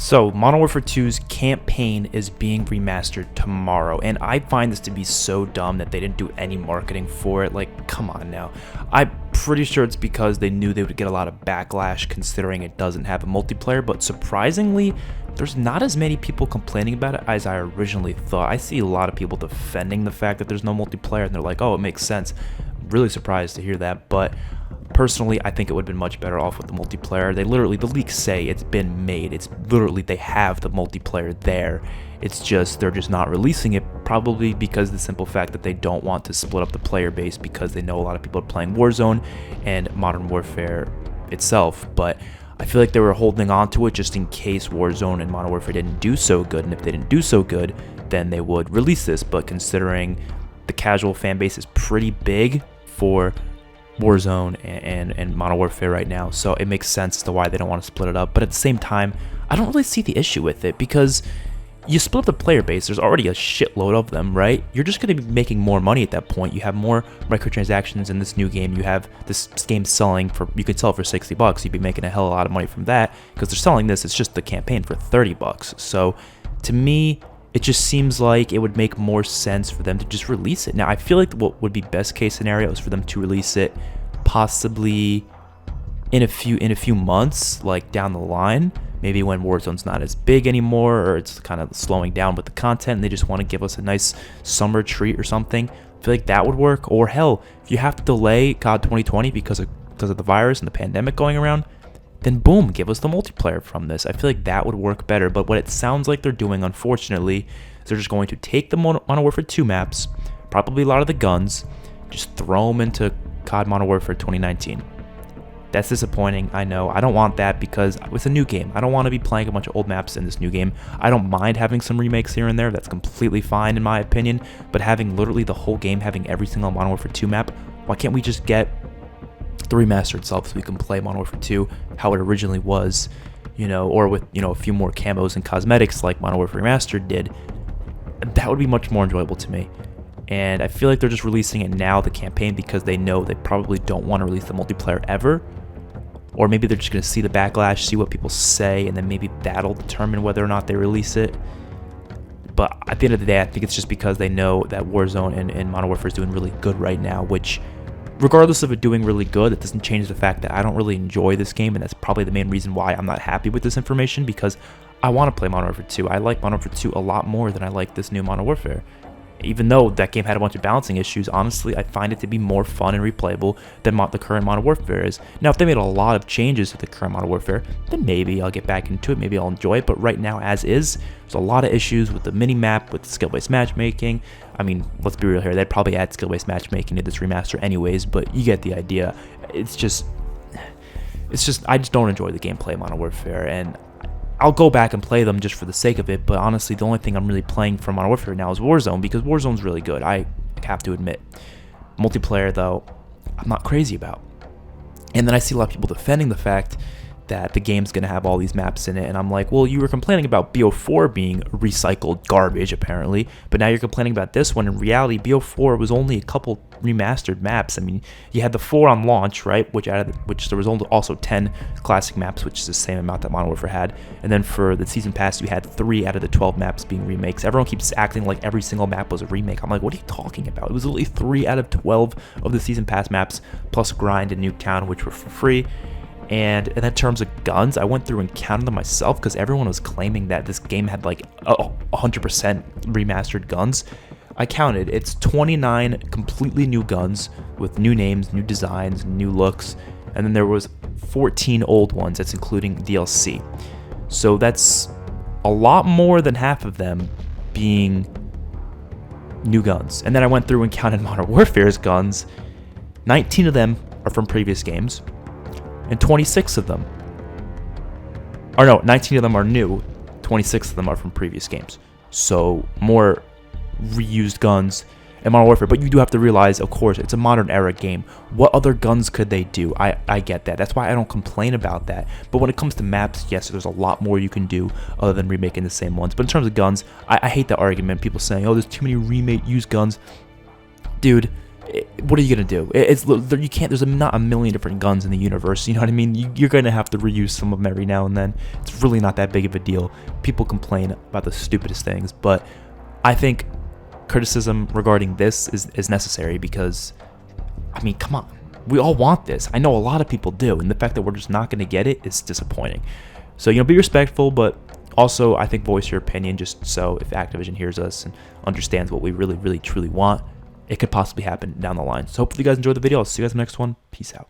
So, Modern Warfare 2's campaign is being remastered tomorrow, and I find this to be so dumb that they didn't do any marketing for it. Like, come on now. I'm pretty sure it's because they knew they would get a lot of backlash considering it doesn't have a multiplayer, but surprisingly, there's not as many people complaining about it as I originally thought. I see a lot of people defending the fact that there's no multiplayer, and they're like, oh, it makes sense. I'm really surprised to hear that, but personally, I think it would have been much better off with the multiplayer. The leaks say it's been made. It's literally, they have the multiplayer there. It's just, they're just not releasing it, probably because of the simple fact that they don't want to split up the player base because they know a lot of people are playing Warzone and Modern Warfare itself. But I feel like they were holding on to it just in case Warzone and Modern Warfare didn't do so good. And if they didn't do so good, then they would release this. But considering the casual fan base is pretty big for Warzone and Modern Warfare right now, so it makes sense as to why they don't want to split it up. But at the same time, I don't really see the issue with it, because you split up the player base, there's already a shitload of them, right? You're just going to be making more money at that point. You have more microtransactions in this new game. You have this game selling for, you could sell it for $60. You'd be making a hell of a lot of money from that, because they're selling this, it's just the campaign, for $30. So to me, it just seems like it would make more sense for them to just release it. Now, I feel like what would be best case scenario is for them to release it possibly in a few months, like down the line, maybe when Warzone's not as big anymore, or it's kind of slowing down with the content and they just want to give us a nice summer treat or something. I feel like that would work. Or hell, if you have to delay COD 2020 because of the virus and the pandemic going around, then boom, give us the multiplayer from this. I feel like that would work better. But what it sounds like they're doing, unfortunately, is they're just going to take the Modern Warfare 2 maps, probably a lot of the guns, just throw them into COD Modern Warfare 2019. That's disappointing, I know. I don't want that because it's a new game. I don't want to be playing a bunch of old maps in this new game. I don't mind having some remakes here and there. That's completely fine in my opinion. But having literally the whole game, having every single Modern Warfare 2 map, why can't we just get the remaster itself so we can play Modern Warfare 2 how it originally was, or with, a few more camos and cosmetics like Modern Warfare Remastered did. That would be much more enjoyable to me. And I feel like they're just releasing it now, the campaign, because they know they probably don't want to release the multiplayer ever. Or maybe they're just going to see the backlash, see what people say, and then maybe that'll determine whether or not they release it. But at the end of the day, I think it's just because they know that Warzone and Modern Warfare is doing really good right now, which, regardless of it doing really good, it doesn't change the fact that I don't really enjoy this game, and that's probably the main reason why I'm not happy with this information, because I want to play Modern Warfare 2. I like Modern Warfare 2 a lot more than I like this new Modern Warfare. Even though that game had a bunch of balancing issues, honestly, I find it to be more fun and replayable than the current Modern Warfare is. Now, if they made a lot of changes to the current Modern Warfare, then maybe I'll get back into it, maybe I'll enjoy it, but right now, as is, there's a lot of issues with the mini-map, with the skill-based matchmaking. I mean, let's be real here, they'd probably add skill-based matchmaking to this remaster anyways, but you get the idea. It's just, I just don't enjoy the gameplay of Modern Warfare, and I'll go back and play them just for the sake of it, but honestly, the only thing I'm really playing from Modern Warfare now is Warzone, because Warzone's really good, I have to admit. Multiplayer, though, I'm not crazy about. And then I see a lot of people defending the fact that the game's going to have all these maps in it, and I'm like, well, you were complaining about BO4 being recycled garbage, apparently, but now you're complaining about this one. In reality, BO4 was only a couple remastered maps. I mean, you had the 4 on launch, right, which there was also 10 classic maps, which is the same amount that Modern Warfare had, and then for the Season Pass, you had 3 out of the 12 maps being remakes. Everyone keeps acting like every single map was a remake. I'm like, what are you talking about? It was literally 3 out of 12 of the Season Pass maps, plus Grind and Nuketown, which were for free. And in terms of guns, I went through and counted them myself because everyone was claiming that this game had like 100% remastered guns. I counted, it's 29 completely new guns with new names, new designs, new looks, and then there was 14 old ones, that's including DLC. So that's a lot more than half of them being new guns. And then I went through and counted Modern Warfare's guns. 19 of them are from previous games, and 26 of them, 19 of them are new, 26 of them are from previous games. So more reused guns in Modern Warfare, but you do have to realize, of course, it's a modern era game. What other guns could they do? I get that. That's why I don't complain about that. But when it comes to maps, yes, there's a lot more you can do other than remaking the same ones. But in terms of guns, I hate that argument. People saying, oh, there's too many used guns. Dude, what are you gonna do? You can't. There's not a million different guns in the universe. You know what I mean? You're gonna have to reuse some of them every now and then. It's really not that big of a deal. People complain about the stupidest things, but I think criticism regarding this is necessary because, I mean, come on. We all want this. I know a lot of people do, and the fact that we're just not gonna get it is disappointing. So, be respectful, but also I think voice your opinion just so if Activision hears us and understands what we really, really, truly want, it could possibly happen down the line. So hopefully you guys enjoyed the video. I'll see you guys in the next one. Peace out.